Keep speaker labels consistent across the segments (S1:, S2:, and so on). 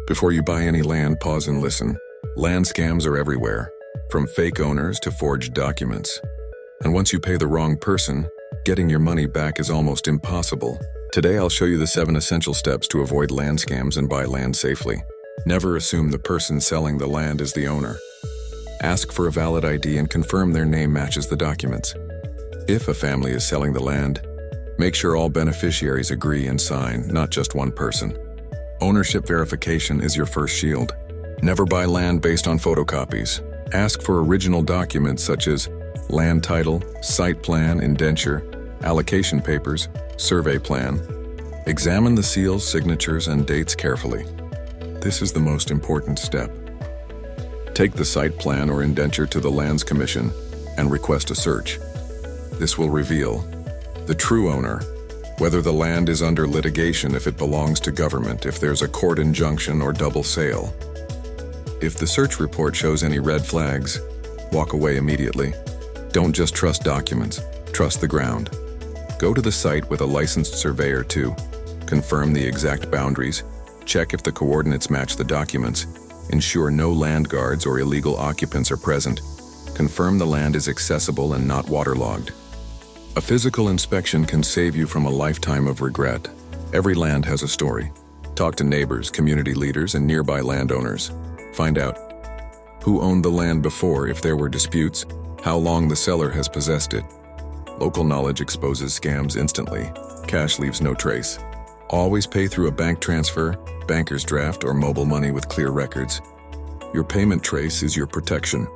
S1: Before you buy any land, pause and listen. Land scams are everywhere, from fake owners to forged documents. And once you pay the wrong person, getting your money back is almost impossible. Today I'll show you the 7 essential steps to avoid land scams and buy land safely. Never assume the person selling the land is the owner. Ask for a valid ID and confirm their name matches the documents. If a family is selling the land, make sure all beneficiaries agree and sign, not just one person. Ownership verification is your first shield. Never buy land based on photocopies. Ask for original documents such as land title, site plan, indenture, allocation papers, survey plan. Examine the seals, signatures, and dates carefully. This is the most important step. Take the site plan or indenture to the Lands Commission and request a search. This will reveal the true owner, whether the land is under litigation, if it belongs to government, if there's a court injunction or double sale. If the search report shows any red flags, walk away immediately. Don't just trust documents, trust the ground. Go to the site with a licensed surveyor too. Confirm the exact boundaries, check if the coordinates match the documents, ensure no land guards or illegal occupants are present. Confirm the land is accessible and not waterlogged. A physical inspection can save you from a lifetime of regret. Every land has a story. Talk to neighbors, community leaders, and nearby landowners. Find out who owned the land before, if there were disputes, how long the seller has possessed it. Local knowledge exposes scams instantly. Cash leaves no trace. Always pay through a bank transfer, banker's draft, or mobile money with clear records. Your payment trace is your protection.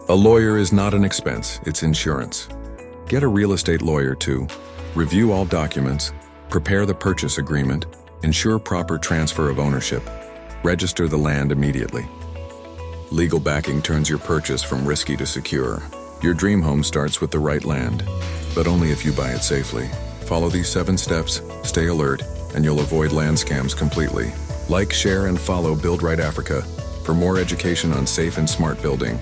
S1: A lawyer is not an expense, it's insurance. Get a real estate lawyer too. Review all documents, prepare the purchase agreement, ensure proper transfer of ownership. Register the land immediately. Legal backing turns your purchase from risky to secure. Your dream home starts with the right land, but only if you buy it safely. Follow these 7 steps, stay alert, and you'll avoid land scams completely. Like, share, and follow Build Right Africa for more education on safe and smart building.